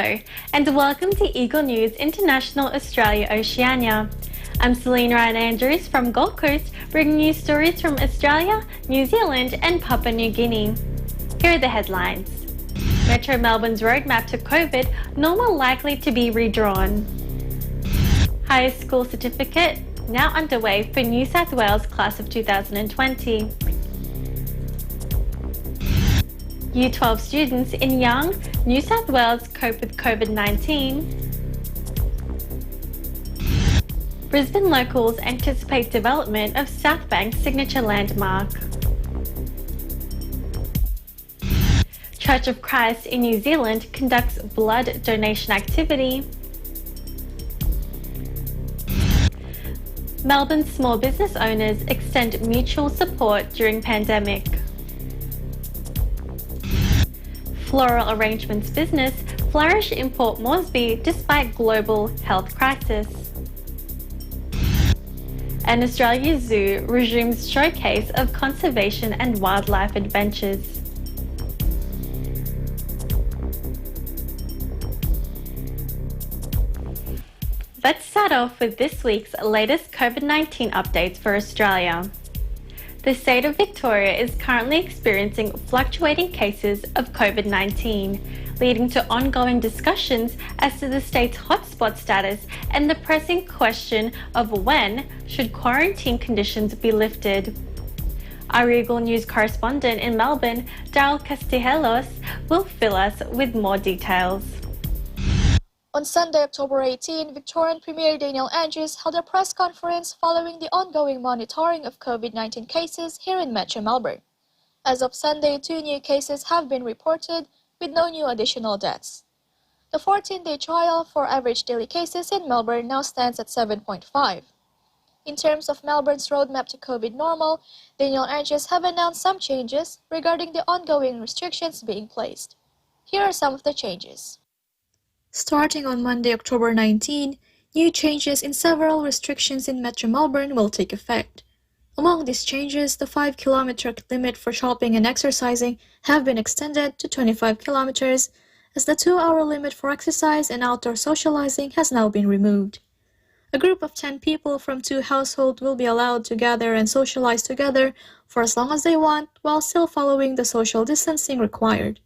Hello, and welcome to Eagle News International Australia Oceania. I'm Selena Ryan Andrews from Gold Coast, bringing you stories from Australia, New Zealand and Papua New Guinea. Here are the headlines. Metro Melbourne's roadmap to COVID, normal likely to be redrawn. Higher school certificate now underway for New South Wales class of 2020. Year 12 students in Young, New South Wales cope with COVID-19. Brisbane locals anticipate development of South Bank's signature landmark. Church of Christ in New Zealand conducts blood donation activity. Melbourne small business owners extend mutual support during pandemic. Floral arrangements business flourish in Port Moresby despite global health crisis. And Australia's zoo resumes showcase of conservation and wildlife adventures. Let's start off with this week's latest COVID-19 updates for Australia. The state of Victoria is currently experiencing fluctuating cases of COVID-19, leading to ongoing discussions as to the state's hotspot status and the pressing question of when should quarantine conditions be lifted. Our Eagle News correspondent in Melbourne, Daryl Castijelos, will fill us with more details. On Sunday, October 18, Victorian Premier Daniel Andrews held a press conference following the ongoing monitoring of COVID-19 cases here in Metro Melbourne. As of Sunday, 2 new cases have been reported, with no new additional deaths. The 14-day trial for average daily cases in Melbourne now stands at 7.5. In terms of Melbourne's roadmap to COVID normal, Daniel Andrews have announced some changes regarding the ongoing restrictions being placed. Here are some of the changes. Starting on Monday, October 19, new changes in several restrictions in Metro Melbourne will take effect. Among these changes, the 5-kilometre limit for shopping and exercising have been extended to 25 kilometres, as the 2-hour limit for exercise and outdoor socializing has now been removed. A group of 10 people from 2 households will be allowed to gather and socialize together for as long as they want, while still following the social distancing required.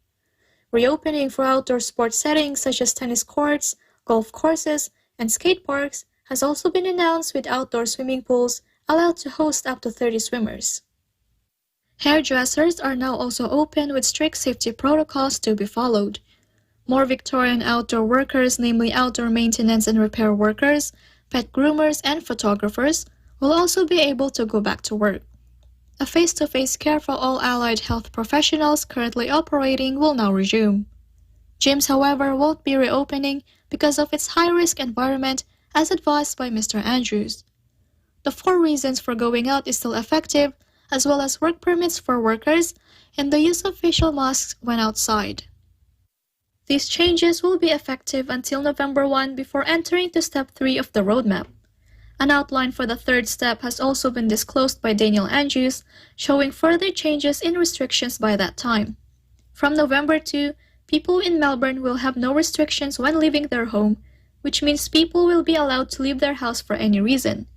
Reopening for outdoor sports settings such as tennis courts, golf courses, and skate parks has also been announced, with outdoor swimming pools allowed to host up to 30 swimmers. Hairdressers are now also open, with strict safety protocols to be followed. More Victorian outdoor workers, namely outdoor maintenance and repair workers, pet groomers, and photographers, will also be able to go back to work. A face-to-face care for all allied health professionals currently operating will now resume. Gyms, however, won't be reopening because of its high-risk environment, as advised by Mr. Andrews. The 4 reasons for going out is still effective, as well as work permits for workers and the use of facial masks when outside. These changes will be effective until November 1 before entering to Step 3 of the roadmap. An outline for the 3rd step has also been disclosed by Daniel Andrews, showing further changes in restrictions by that time. From November 2, people in Melbourne will have no restrictions when leaving their home, which means people will be allowed to leave their house for any reason.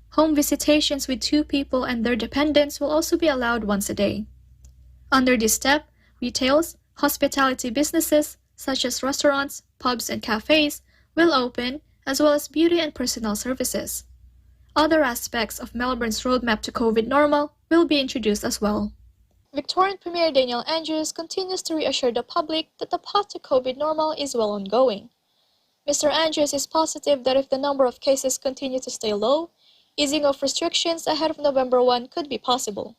Home visitations with 2 people and their dependents will also be allowed once a day. Under this step, retails, hospitality businesses, such as restaurants, pubs, and cafes, will open, as well as beauty and personal services. Other aspects of Melbourne's roadmap to COVID normal will be introduced as well. Victorian Premier Daniel Andrews continues to reassure the public that the path to COVID normal is well ongoing. Mr. Andrews is positive that if the number of cases continue to stay low, easing of restrictions ahead of November 1 could be possible.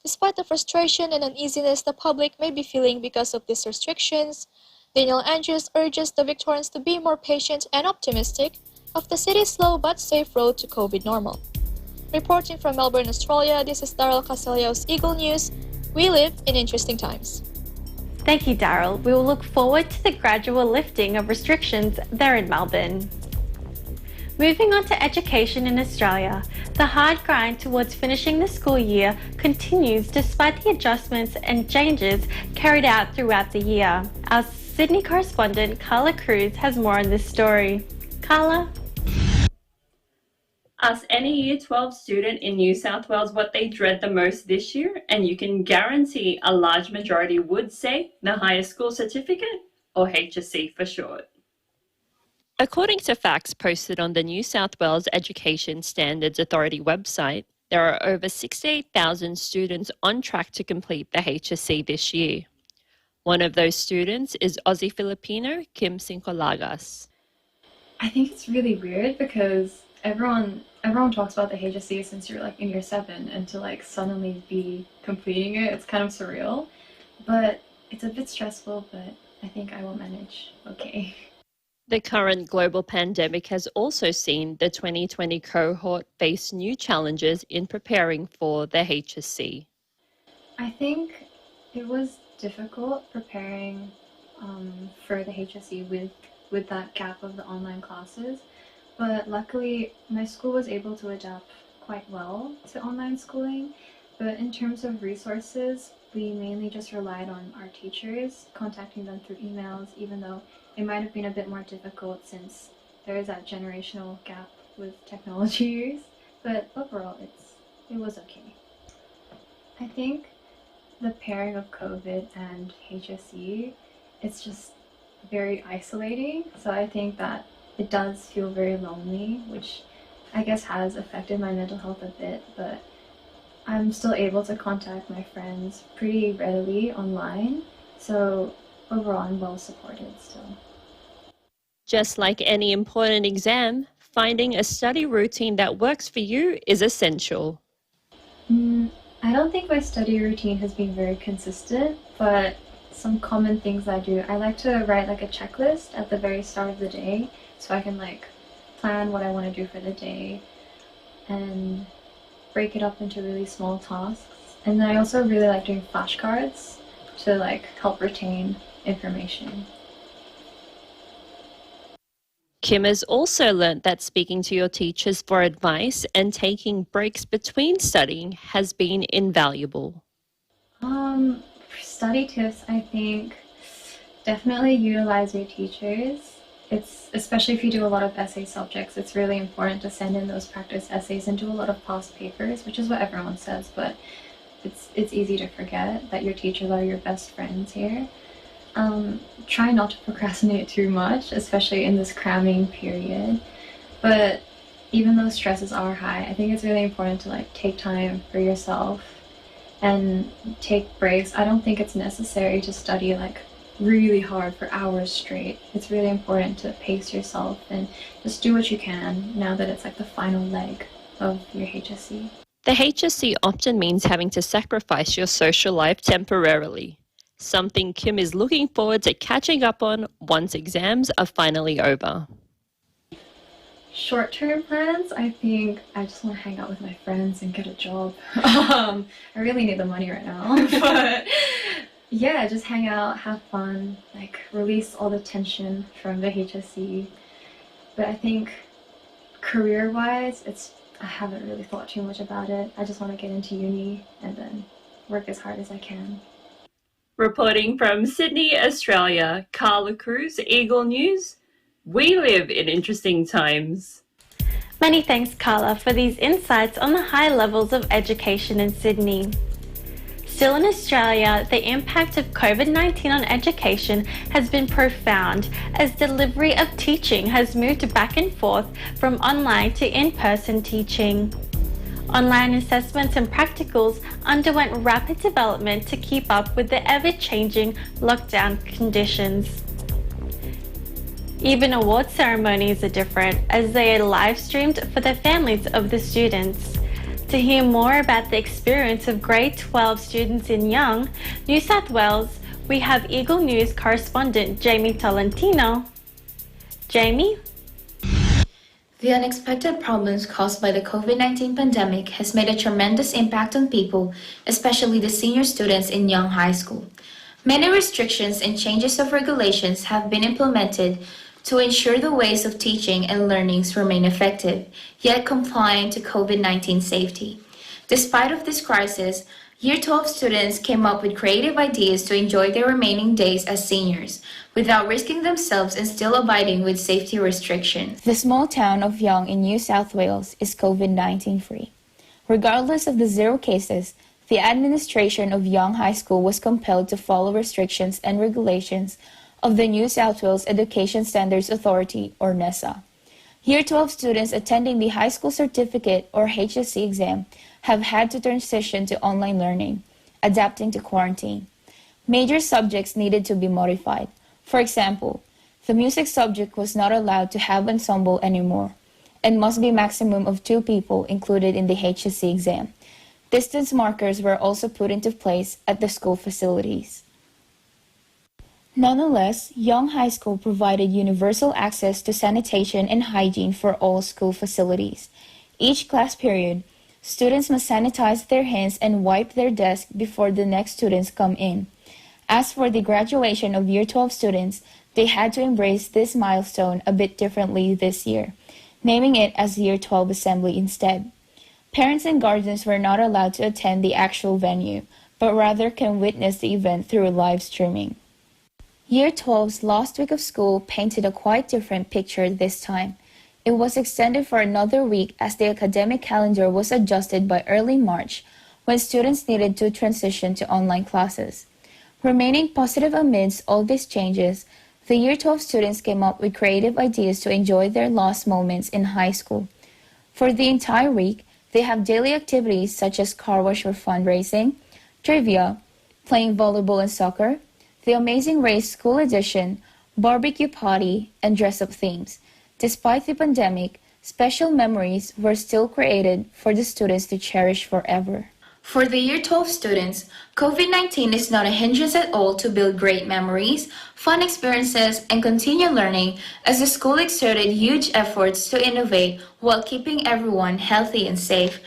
Despite the frustration and uneasiness the public may be feeling because of these restrictions, Daniel Andrews urges the Victorians to be more patient and optimistic of the city's slow but safe road to COVID normal. Reporting from Melbourne, Australia, this is Daryl Castijelos, Eagle News. We live in interesting times. Thank you, Daryl. We will look forward to the gradual lifting of restrictions there in Melbourne. Moving on to education in Australia, the hard grind towards finishing the school year continues despite the adjustments and changes carried out throughout the year. Our Sydney correspondent Carla Cruz has more on this story. Carla? Ask any Year 12 student in New South Wales what they dread the most this year, and you can guarantee a large majority would say the higher school certificate, or HSC for short. According to facts posted on the New South Wales Education Standards Authority website, there are over 68,000 students on track to complete the HSC this year. One of those students is Aussie Filipino Kim Sincolagas. I think it's really weird because everyone talks about the HSC since you're like in year 7, and to like suddenly be completing it, it's kind of surreal. But it's a bit stressful, but I think I will manage okay. The current global pandemic has also seen the 2020 cohort face new challenges in preparing for the HSC. I think it was difficult preparing for the HSC with that gap of the online classes, but luckily my school was able to adapt quite well to online schooling. But in terms of resources, we mainly just relied on our teachers, contacting them through emails, even though it might have been a bit more difficult since there is that generational gap with technology use. But overall, it was okay. I think the pairing of COVID and HSC, it's just very isolating. So I think that it does feel very lonely, which I guess has affected my mental health a bit, but I'm still able to contact my friends pretty readily online. So overall, I'm well supported still. Just like any important exam, finding a study routine that works for you is essential. I don't think my study routine has been very consistent, but some common things I do. I like to write like a checklist at the very start of the day so I can like plan what I want to do for the day and break it up into really small tasks. And then I also really like doing flashcards to like help retain information. Kim has also learnt that speaking to your teachers for advice and taking breaks between studying has been invaluable. For study tips, I think definitely utilize your teachers. It's especially if you do a lot of essay subjects, it's really important to send in those practice essays and do a lot of past papers, which is what everyone says, but it's easy to forget that your teachers are your best friends here. Try not to procrastinate too much, especially in this cramming period. But even though stresses are high, I think it's really important to like take time for yourself and take breaks. I don't think it's necessary to study like really hard for hours straight. It's really important to pace yourself and just do what you can now that it's like the final leg of your HSC. The HSC often means having to sacrifice your social life temporarily, something Kim is looking forward to catching up on once exams are finally over. Short-term plans, I think I just want to hang out with my friends and get a job. I really need the money right now, but yeah, just hang out, have fun, like release all the tension from the HSC. But I think career-wise, I haven't really thought too much about it. I just want to get into uni and then work as hard as I can. Reporting from Sydney, Australia, Carla Cruz, Eagle News. We live in interesting times. Many thanks, Carla, for these insights on the high levels of education in Sydney. Still in Australia, the impact of COVID-19 on education has been profound as delivery of teaching has moved back and forth from online to in-person teaching. Online assessments and practicals underwent rapid development to keep up with the ever-changing lockdown conditions. Even award ceremonies are different as they are live-streamed for the families of the students. To hear more about the experience of grade 12 students in Young, New South Wales, we have Eagle News correspondent Jamie Tolentino. Jamie? The unexpected problems caused by the COVID-19 pandemic has made a tremendous impact on people, especially the senior students in Young High School. Many restrictions and changes of regulations have been implemented to ensure the ways of teaching and learnings remain effective, yet compliant to COVID-19 safety. Despite of this crisis, Year 12 students came up with creative ideas to enjoy their remaining days as seniors, without risking themselves and still abiding with safety restrictions. The small town of Young in New South Wales is COVID-19 free. Regardless of the 0 cases, the administration of Young High School was compelled to follow restrictions and regulations of the New South Wales Education Standards Authority, or NESA. Year 12 students attending the High School Certificate, or HSC exam, have had to transition to online learning, adapting to quarantine. Major subjects needed to be modified. For example, the music subject was not allowed to have ensemble anymore, and must be maximum of 2 people included in the HSC exam. Distance markers were also put into place at the school facilities. Nonetheless, Young High School provided universal access to sanitation and hygiene for all school facilities. Each class period, students must sanitize their hands and wipe their desk before the next students come in. As for the graduation of Year 12 students, they had to embrace this milestone a bit differently this year, naming it as Year 12 Assembly instead. Parents and guardians were not allowed to attend the actual venue, but rather can witness the event through live streaming. Year 12's last week of school painted a quite different picture this time. It was extended for another week as the academic calendar was adjusted by early March, when students needed to transition to online classes. Remaining positive amidst all these changes, the Year 12 students came up with creative ideas to enjoy their lost moments in high school. For the entire week, they have daily activities such as car wash or fundraising, trivia, playing volleyball and soccer, the Amazing Race School Edition, barbecue party, and dress-up themes. Despite the pandemic, special memories were still created for the students to cherish forever. For the Year 12 students, COVID-19 is not a hindrance at all to build great memories, fun experiences, and continue learning, as the school exerted huge efforts to innovate while keeping everyone healthy and safe,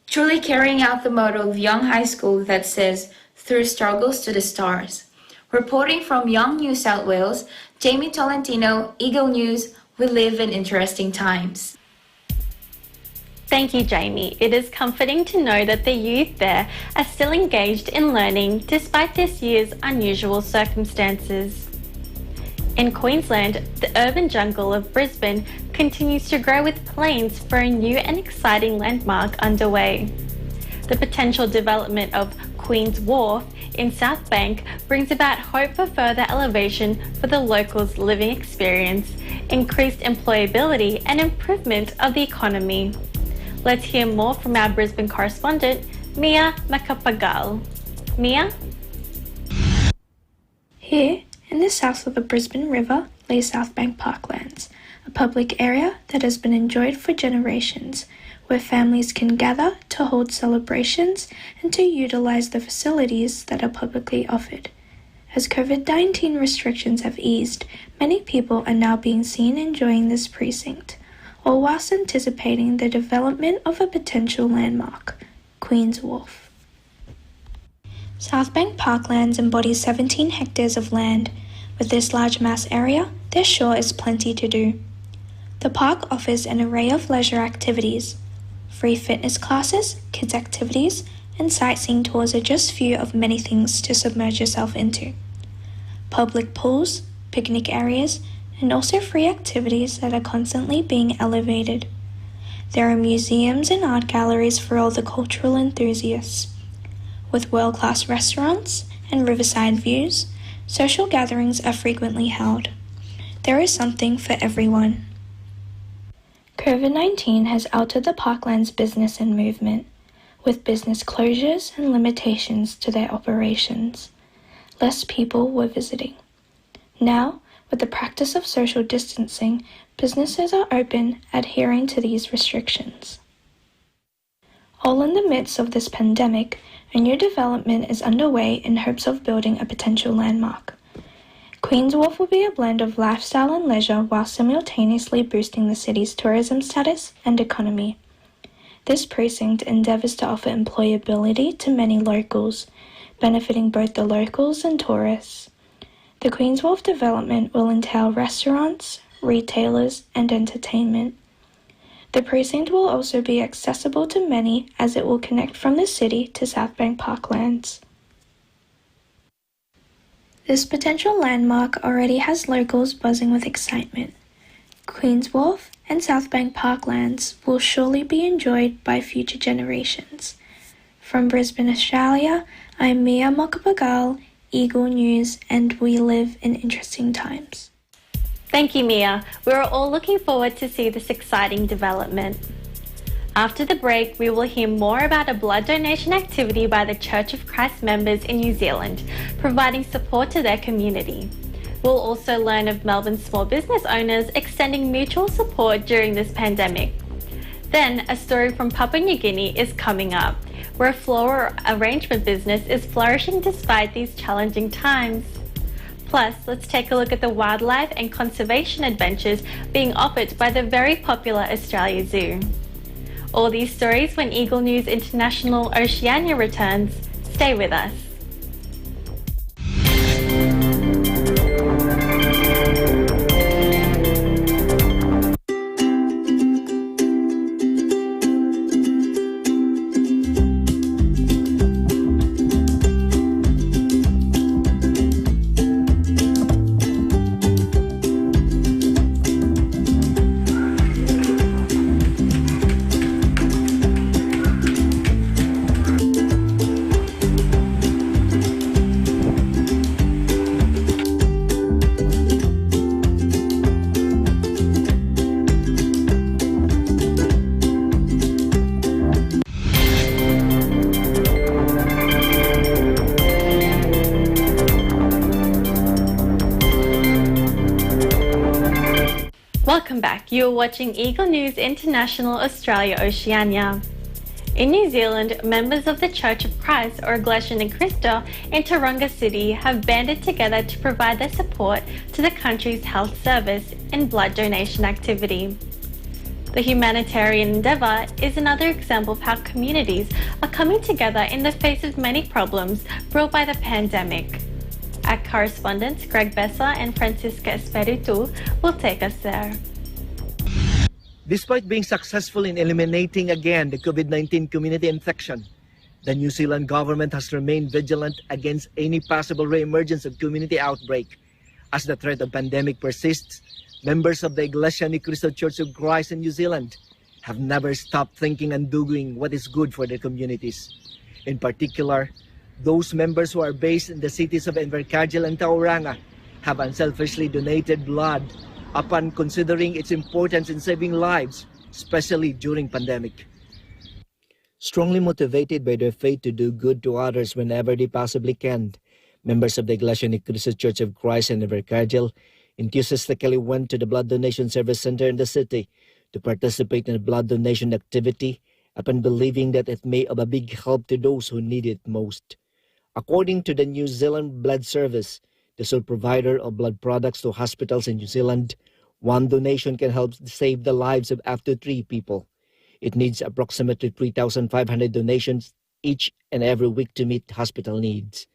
truly carrying out the motto of Young High School that says, "Through struggles to the stars." Reporting from Young, New South Wales, Jamie Tolentino, Eagle News. We live in interesting times. Thank you, Jamie. It is comforting to know that the youth there are still engaged in learning despite this year's unusual circumstances. In Queensland, the urban jungle of Brisbane continues to grow with plans for a new and exciting landmark underway. The potential development of Queen's Wharf in South Bank brings about hope for further elevation for the locals' living experience, increased employability, and improvement of the economy. Let's hear more from our Brisbane correspondent, Mia Macapagal. Mia? Here, in the south of the Brisbane River, lay South Bank Parklands, a public area that has been enjoyed for generations, where families can gather to hold celebrations and to utilise the facilities that are publicly offered. As COVID-19 restrictions have eased, many people are now being seen enjoying this precinct, all whilst anticipating the development of a potential landmark, Queen's Wharf. South Bank Parklands embodies 17 hectares of land. With this large mass area, there sure is plenty to do. The park offers an array of leisure activities. Free fitness classes, kids activities, and sightseeing tours are just few of many things to submerge yourself into. Public pools, picnic areas, and also free activities that are constantly being elevated. There are museums and art galleries for all the cultural enthusiasts. With world-class restaurants and riverside views, social gatherings are frequently held. There is something for everyone. COVID-19 has altered the Parklands business and movement, with business closures and limitations to their operations. Less people were visiting. Now, with the practice of social distancing, businesses are open, adhering to these restrictions. All in the midst of this pandemic, a new development is underway in hopes of building a potential landmark. Queen's Wharf will be a blend of lifestyle and leisure while simultaneously boosting the city's tourism status and economy. This precinct endeavours to offer employability to many locals, benefiting both the locals and tourists. The Queen's Wharf development will entail restaurants, retailers, and entertainment. The precinct will also be accessible to many as it will connect from the city to South Bank Parklands. This potential landmark already has locals buzzing with excitement. Queen's Wharf and South Bank Parklands will surely be enjoyed by future generations. From Brisbane, Australia, I'm Mia Mokapagal, Eagle News, and we live in interesting times. Thank you, Mia. We're all looking forward to see this exciting development. After the break, we will hear more about a blood donation activity by the Church of Christ members in New Zealand, providing support to their community. We'll also learn of Melbourne small business owners extending mutual support during this pandemic. Then, a story from Papua New Guinea is coming up, where a floral arrangement business is flourishing despite these challenging times. Plus, let's take a look at the wildlife and conservation adventures being offered by the very popular Australia Zoo. All these stories when Eagle News International Oceania returns. Stay with us. Welcome back. You're watching Eagle News International Australia Oceania. In New Zealand, members of the Church of Christ or Iglesia Ni Cristo in Taronga City have banded together to provide their support to the country's health service in blood donation activity. The humanitarian endeavour is another example of how communities are coming together in the face of many problems brought by the pandemic. Our correspondents Greg Bessa and Francisca Espiritu will take us there. Despite being successful in eliminating again the COVID-19 community infection, the New Zealand government has remained vigilant against any possible re-emergence of community outbreak. As the threat of pandemic persists, members of the Iglesia Ni Cristo Church of Christ in New Zealand have never stopped thinking and doing what is good for their communities. In particular, those members who are based in the cities of Invercargill and Tauranga have unselfishly donated blood upon considering its importance in saving lives, especially during pandemic. Strongly motivated by their faith to do good to others whenever they possibly can, members of the Iglesia Ni Cristo Church of Christ in Invercargill enthusiastically went to the Blood Donation Service Center in the city to participate in the blood donation activity upon believing that it may of a big help to those who need it most. According to the New Zealand Blood Service, the sole provider of blood products to hospitals in New Zealand, one donation can help save the lives of up to 3 people. It needs approximately 3,500 donations each and every week to meet hospital needs.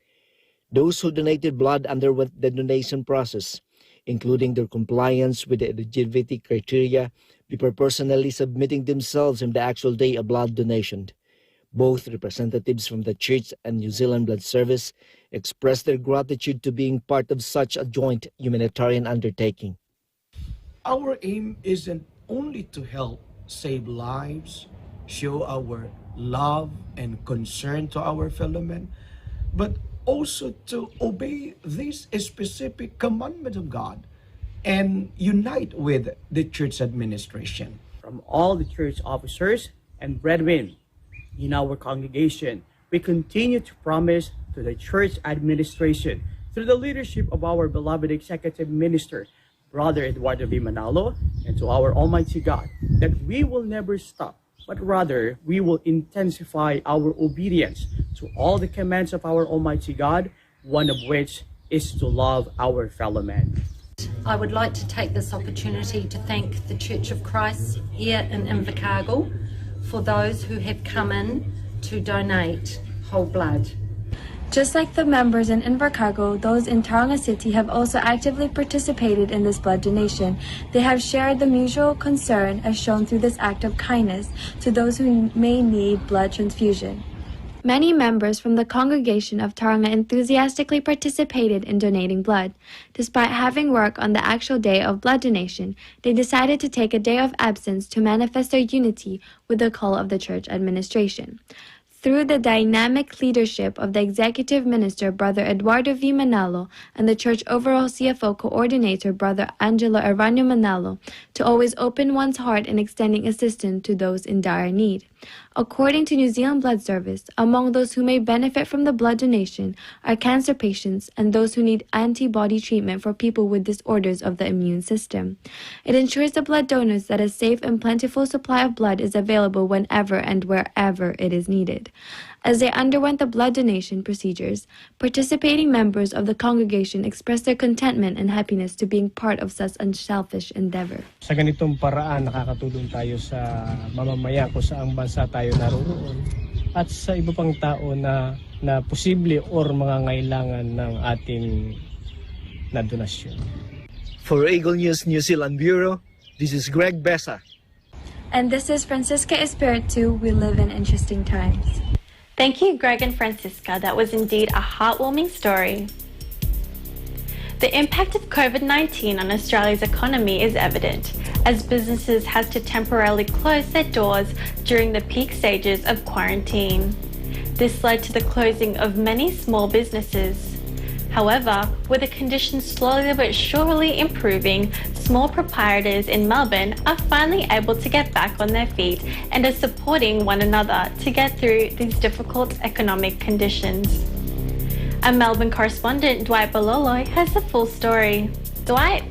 Those who donated blood underwent the donation process, including their compliance with the eligibility criteria before personally submitting themselves on the actual day of blood donation. Both representatives from the Church and New Zealand Blood Service expressed their gratitude to being part of such a joint humanitarian undertaking. Our aim isn't only to help save lives, show our love and concern to our fellow men, but also to obey this specific commandment of God and unite with the church administration. From all the church officers and brethren in our congregation, we continue to promise to the church administration through the leadership of our beloved executive minister, Brother Eduardo V. Manalo, and to our Almighty God, that we will never stop, but rather we will intensify our obedience to all the commands of our Almighty God, one of which is to love our fellow man. I would like to take this opportunity to thank the Church of Christ here in Invercargill for those who have come in to donate whole blood. Just like the members in Invercargill, those in Taronga City have also actively participated in this blood donation. They have shared the mutual concern as shown through this act of kindness to those who may need blood transfusion. Many members from the congregation of Taronga enthusiastically participated in donating blood. Despite having work on the actual day of blood donation, they decided to take a day of absence to manifest their unity with the call of the church administration. Through the dynamic leadership of the Executive Minister, Brother Eduardo V. Manalo, and the Church Overall CFO Coordinator, Brother Angelo Arano Manalo, to always open one's heart in extending assistance to those in dire need. According to New Zealand Blood Service, among those who may benefit from the blood donation are cancer patients and those who need antibody treatment for people with disorders of the immune system. It ensures the blood donors that a safe and plentiful supply of blood is available whenever and wherever it is needed. As they underwent the blood donation procedures, participating members of the congregation expressed their contentment and happiness to being part of such unselfish endeavor. Sa ganitong paraan, nakakatulong tayo sa mamamayan kung saang bansa tayo naroon at sa iba pang tao na posible or mga ngailangan ng ating na donasyon. For Eagle News New Zealand Bureau, this is Greg Besa. And this is Francisca Espiritu. We live in interesting times. Thank you, Greg and Francisca. That was indeed a heartwarming story. The impact of COVID-19 on Australia's economy is evident, as businesses had to temporarily close their doors during the peak stages of quarantine. This led to the closing of many small businesses. However, with the conditions slowly but surely improving, small proprietors in Melbourne are finally able to get back on their feet and are supporting one another to get through these difficult economic conditions. Our Melbourne correspondent Dwight Baloloy has the full story. Dwight?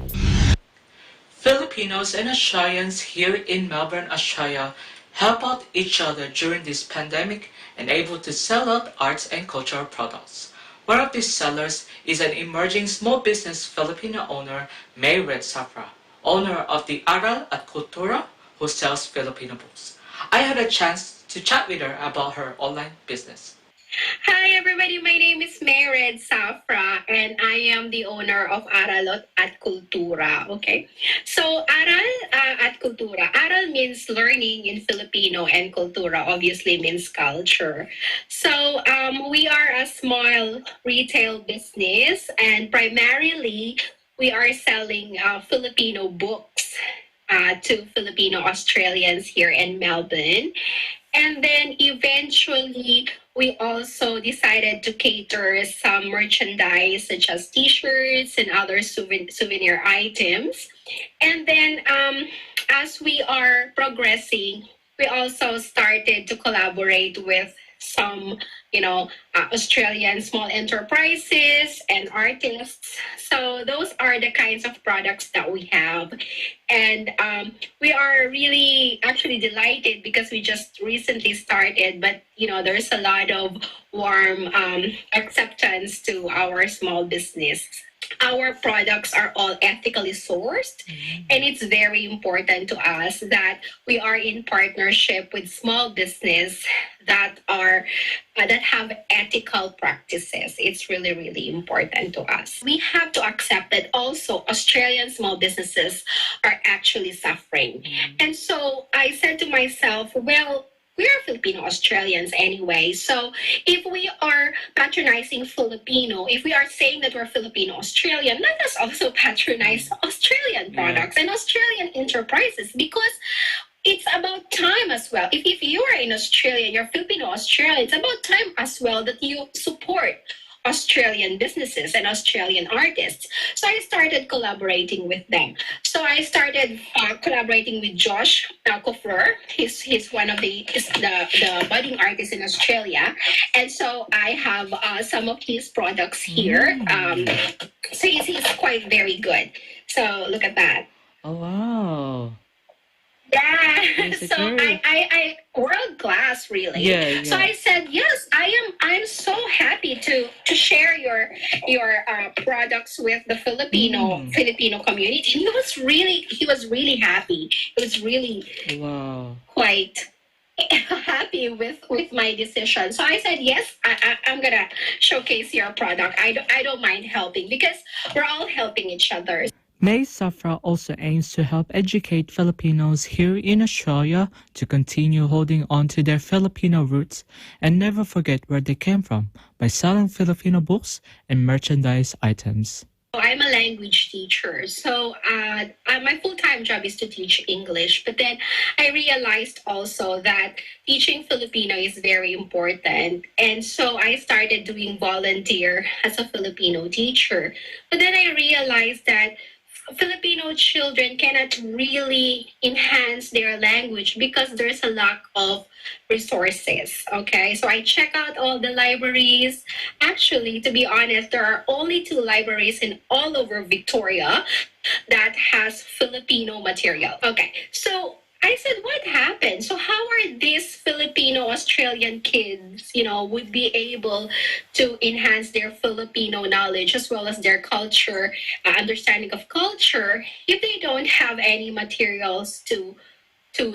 Filipinos and Australians here in Melbourne, Australia help out each other during this pandemic and able to sell out arts and cultural products. One of these sellers is an emerging small business Filipino owner, Mayred Safra, owner of the Aral at Kultura, who sells Filipino books. I had a chance to chat with her about her online business. Hi everybody, my name is Mayred Safra and I am the owner of Aral at Kultura. Okay, so Aral at Kultura. Aral means learning in Filipino and Kultura obviously means culture. So we are a small retail business and primarily we are selling Filipino books to Filipino Australians here in Melbourne. And then eventually, we also decided to cater some merchandise such as t-shirts and other souvenir items. And then as we are progressing, we also started to collaborate with some, Australian small enterprises and artists. So those are the kinds of products that we have. And we are really actually delighted because we just recently started, but there's a lot of warm acceptance to our small business. Our products are all ethically sourced, and it's very important to us that we are in partnership with small business that have ethical practices. It's really, really important to us. We have to accept that also Australian small businesses are actually suffering. And so I said to myself, well, we are Filipino Australians anyway. So if we are patronizing Filipino, if we are saying that we're Filipino Australian, let us also patronize Australian products and Australian enterprises, because it's about time as well. If you are in Australia, you're Filipino Australian, it's about time as well that you support Australian businesses and Australian artists. So I started collaborating with them. So I started collaborating with Josh Kofler. He's one of the budding artists in Australia. And so I have some of his products here. So he's quite very good. So look at that. Oh, wow. Yeah, so I world class really. Yeah. So I said yes. I'm so happy to share your products with the Filipino community. He was really happy. It was really quite happy with my decision. So I said, yes, I'm gonna showcase your product. I don't mind helping because we're all helping each other. May Safra also aims to help educate Filipinos here in Australia to continue holding on to their Filipino roots and never forget where they came from by selling Filipino books and merchandise items. I'm a language teacher, so my full-time job is to teach English. But then I realized also that teaching Filipino is very important. And so I started doing volunteer as a Filipino teacher. But then I realized that Filipino children cannot really enhance their language because there's a lack of resources. Okay, so I check out all the libraries. Actually, to be honest, there are only 2 libraries in all over Victoria that has Filipino material. Okay, so I said, what happened? So how are these Filipino Australian kids, would be able to enhance their Filipino knowledge as well as their culture, understanding of culture, if they don't have any materials to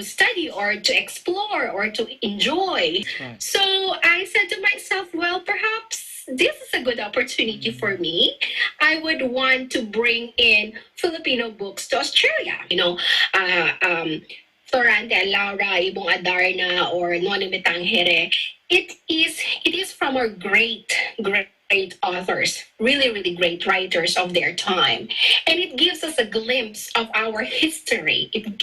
study or to explore or to enjoy? Right. So I said to myself, well, perhaps this is a good opportunity for me. I would want to bring in Filipino books to Australia. Florante Laura, Ibong Adarna, or Noni Metangere. It is from our great authors, really, really great writers of their time. And it gives us a glimpse of our history. It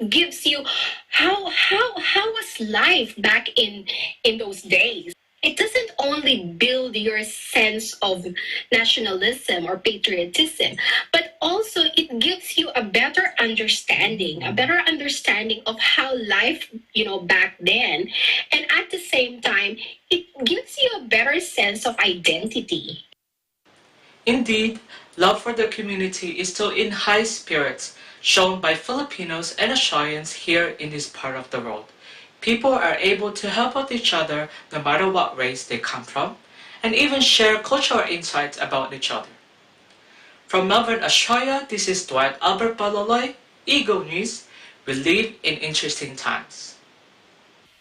gives you how was life back in those days. It doesn't only build your sense of nationalism or patriotism, but also it gives you a better understanding of how life, back then. And at the same time, it gives you a better sense of identity. Indeed, love for the community is still in high spirits, shown by Filipinos and Australians here in this part of the world. People are able to help out each other no matter what race they come from, and even share cultural insights about each other. From Melbourne, Australia, this is Dwight Albert Paloloy, Ego News. We live in interesting times.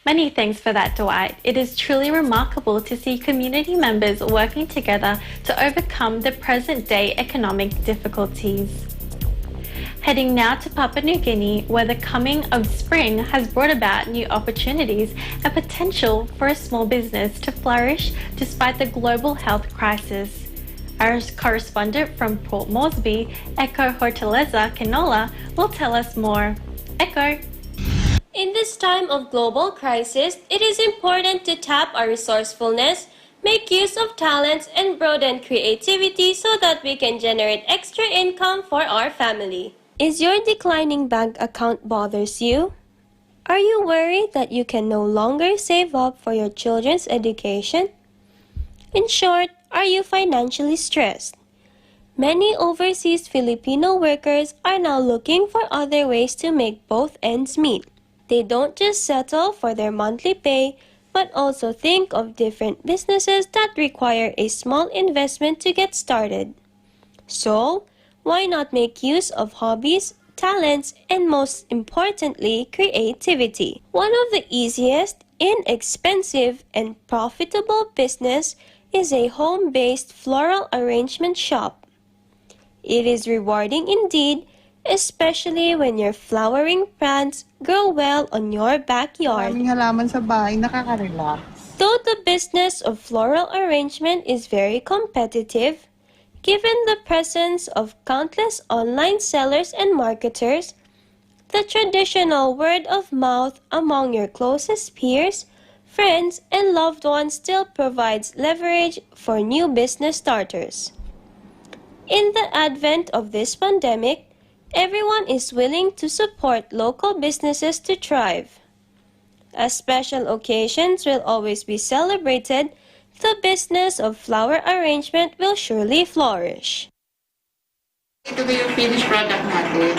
Many thanks for that, Dwight. It is truly remarkable to see community members working together to overcome the present-day economic difficulties. Heading now to Papua New Guinea, where the coming of spring has brought about new opportunities and potential for a small business to flourish despite the global health crisis. Our correspondent from Port Moresby, Echo Hortaleza Canola, will tell us more. Echo. In this time of global crisis, it is important to tap our resourcefulness, make use of talents, and broaden creativity so that we can generate extra income for our family. Is your declining bank account bothers you? Are you worried that you can no longer save up for your children's education? In short, are you financially stressed? Many overseas Filipino workers are now looking for other ways to make both ends meet. They don't just settle for their monthly pay, but also think of different businesses that require a small investment to get started. So, why not make use of hobbies, talents, and most importantly, creativity? One of the easiest, inexpensive, and profitable business is a home-based floral arrangement shop. It is rewarding indeed, especially when your flowering plants grow well on your backyard. Maraming halaman sa bahay, nakaka-relax. Though the business of floral arrangement is very competitive, given the presence of countless online sellers and marketers, the traditional word of mouth among your closest peers, friends, and loved ones still provides leverage for new business starters. In the advent of this pandemic, everyone is willing to support local businesses to thrive. As special occasions will always be celebrated, the business of flower arrangement will surely flourish. Ito ba yung finished product natin?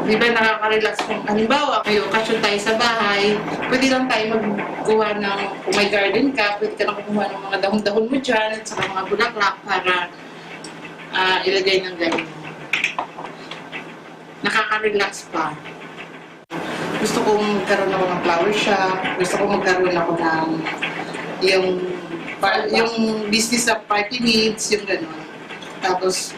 Di ba nakaka-relax kung halimbawa, may okasyon tayo sa bahay, pwede lang tayo magkuha ng, kung may garden ka, pwede ka lang kumuha ng mga dahon-dahon mo dyan at saka mga bulaklak para ilagay ng gabi. Nakaka-relax pa. gusto kong magkaroon ako ng flower shop, gusto kong magkaroon ako ng yung business of party needs, yung gano'n. Tapos,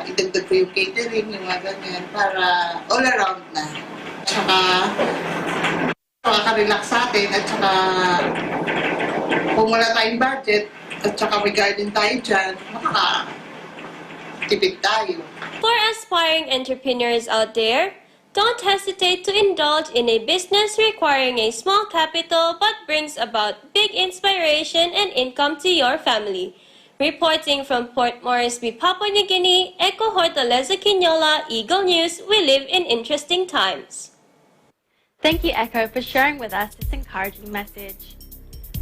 idagdag ko yung catering, yung mga ganyan, para all around na. Tsaka, makaka-relax sa atin, at tsaka, kung wala tayong budget, at tsaka may garden tayo dyan, makaka-tipid tayo. For aspiring entrepreneurs out there, don't hesitate to indulge in a business requiring a small capital but brings about big inspiration and income to your family. Reporting from Port Moresby, Papua New Guinea, Echo Hortaleza Quinola, Eagle News, we live in interesting times. Thank you, Echo, for sharing with us this encouraging message.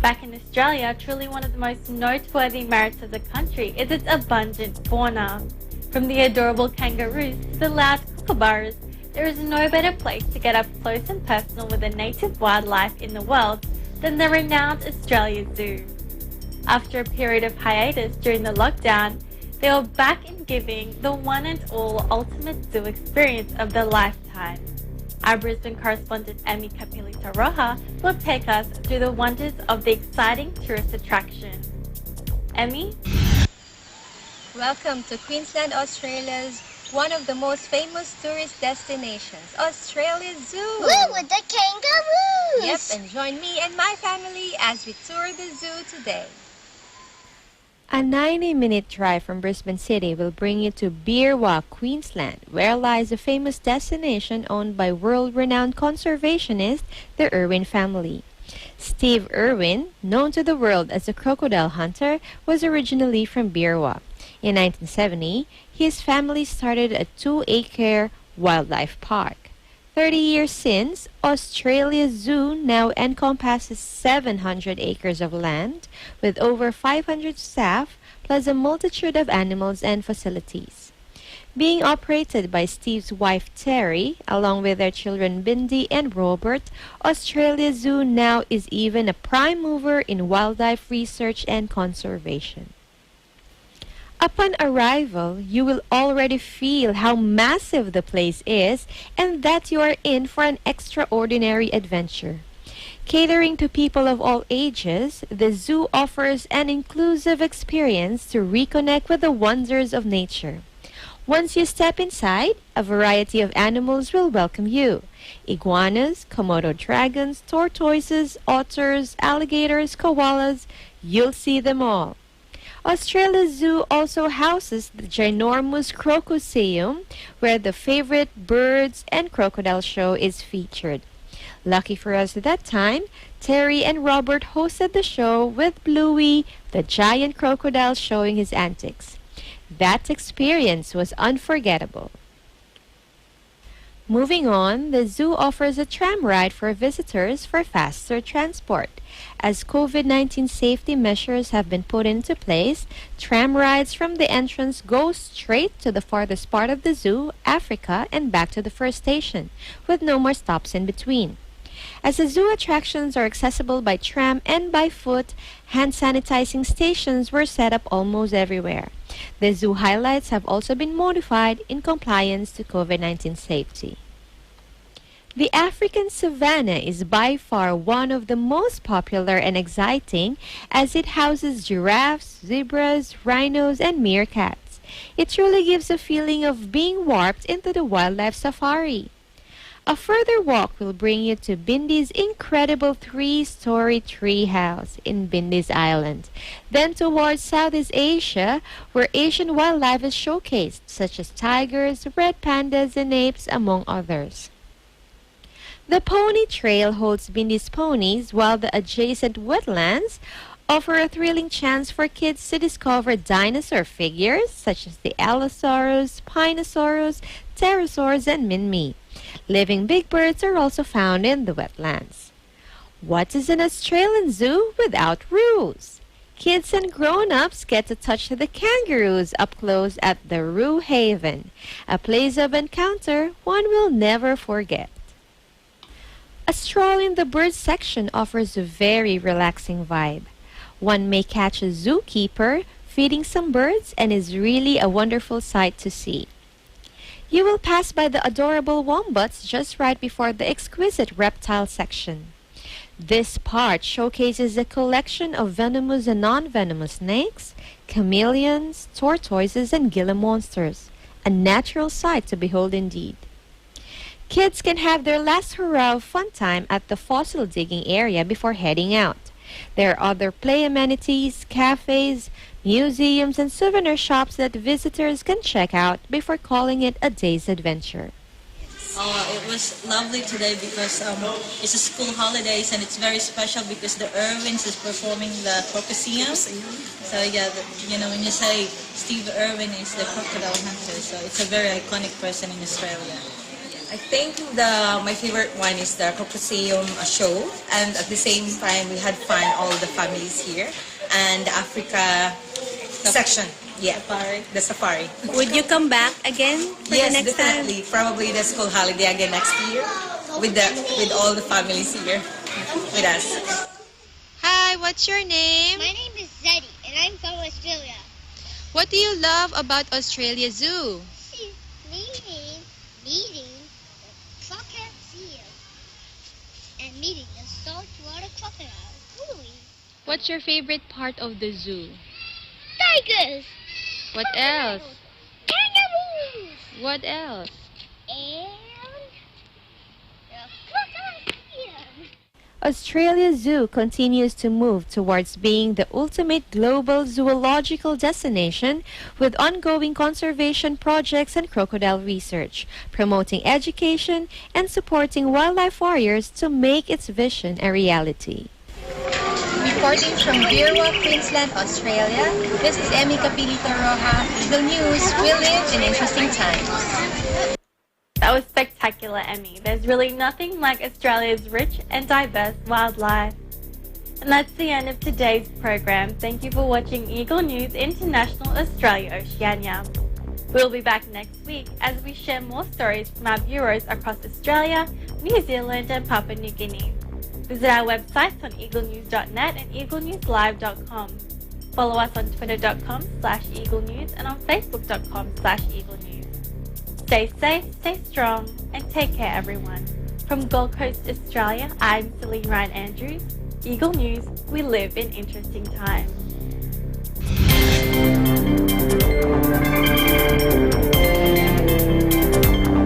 Back in Australia, truly one of the most noteworthy merits of the country is its abundant fauna. From the adorable kangaroos to the loud kookaburras, there is no better place to get up close and personal with the native wildlife in the world than the renowned Australia Zoo. After a period of hiatus during the lockdown, they were back in giving the one and all ultimate zoo experience of their lifetime. Our Brisbane correspondent Emmy Kapilita Roja will take us through the wonders of the exciting tourist attraction. Emmy? Welcome to Queensland, Australia's one of the most famous tourist destinations, Australia Zoo. Woo, with the kangaroos! Yep, and join me and my family as we tour the zoo today. A 90-minute drive from Brisbane City will bring you to Beerwah, Queensland, where lies a famous destination owned by world-renowned conservationist, the Irwin family. Steve Irwin, known to the world as a crocodile hunter, was originally from Beerwah. In 1970, his family started a 2-acre wildlife park. 30 years since, Australia Zoo now encompasses 700 acres of land with over 500 staff plus a multitude of animals and facilities. Being operated by Steve's wife Terry, along with their children Bindi and Robert, Australia Zoo now is even a prime mover in wildlife research and conservation. Upon arrival, you will already feel how massive the place is and that you are in for an extraordinary adventure. Catering to people of all ages, the zoo offers an inclusive experience to reconnect with the wonders of nature. Once you step inside, a variety of animals will welcome you. Iguanas, Komodo dragons, tortoises, otters, alligators, koalas, you'll see them all. Australia Zoo also houses the ginormous Crocoseum, where the favorite birds and crocodile show is featured. Lucky for us at that time, Terry and Robert hosted the show with Bluey, the giant crocodile showing his antics. That experience was unforgettable. Moving on, the zoo offers a tram ride for visitors for faster transport. As COVID-19 safety measures have been put into place, tram rides from the entrance go straight to the farthest part of the zoo, Africa, and back to the first station, with no more stops in between. As the zoo attractions are accessible by tram and by foot, hand sanitizing stations were set up almost everywhere. The zoo highlights have also been modified in compliance to COVID-19 safety. The African savanna is by far one of the most popular and exciting as it houses giraffes, zebras, rhinos, and meerkats. It truly gives a feeling of being warped into the wildlife safari. A further walk will bring you to Bindi's incredible 3-story tree house in Bindi's Island. Then towards Southeast Asia, where Asian wildlife is showcased, such as tigers, red pandas, and apes, among others. The Pony Trail holds Bindi's ponies, while the adjacent wetlands offer a thrilling chance for kids to discover dinosaur figures, such as the Allosaurus, Spinosaurus, Pterosaurs, and Minmi. Living big birds are also found in the wetlands. What is an Australian zoo without rules? Kids and grown-ups get to touch the kangaroos up close at the Roo Haven, a place of encounter one will never forget. A stroll in the bird section offers a very relaxing vibe. One may catch a zookeeper feeding some birds and is really a wonderful sight to see. You will pass by the adorable wombats just right before the exquisite reptile section. This part showcases a collection of venomous and non-venomous snakes, chameleons, tortoises, and Gila monsters. A natural sight to behold indeed. Kids can have their last hurrah of fun time at the fossil digging area before heading out. There are other play amenities, cafes, museums, and souvenir shops that visitors can check out before calling it a day's adventure. It was lovely today because it's a school holidays and it's very special because the Irwins is performing the Crocoseum. So yeah, when you say Steve Irwin is the crocodile hunter, so it's a very iconic person in Australia. I think my favorite one is the Crocoseum show, and at the same time we had fun all the families here, and the Africa section. Yeah, the safari. Would you come back again for Yes, the next definitely. Probably the school holiday again next year with all the families here with us. Hi, what's your name? My name is Zeddy, and I'm from Australia. What do you love about Australia Zoo? Meeting the crocodile and meeting the saltwater crocodile. Ooh. What's your favorite part of the zoo? Tigers! What else? Kangaroos! What else? And the crocodile. Australia Zoo continues to move towards being the ultimate global zoological destination with ongoing conservation projects and crocodile research, promoting education and supporting wildlife warriors to make its vision a reality. Reporting from Birwa, Queensland, Australia, this is Emmy Capilito Roja, Eagle News. We live in interesting times. That was spectacular, Emmy. There's really nothing like Australia's rich and diverse wildlife. And that's the end of today's program. Thank you for watching Eagle News International Australia Oceania. We'll be back next week as we share more stories from our bureaus across Australia, New Zealand and Papua New Guinea. Visit our websites on eaglenews.net and eaglenewslive.com. Follow us on twitter.com/eaglenews and on facebook.com/eaglenews. Stay safe, stay strong, and take care, everyone. From Gold Coast, Australia, I'm Celine Ryan Andrews. Eagle News, we live in interesting times.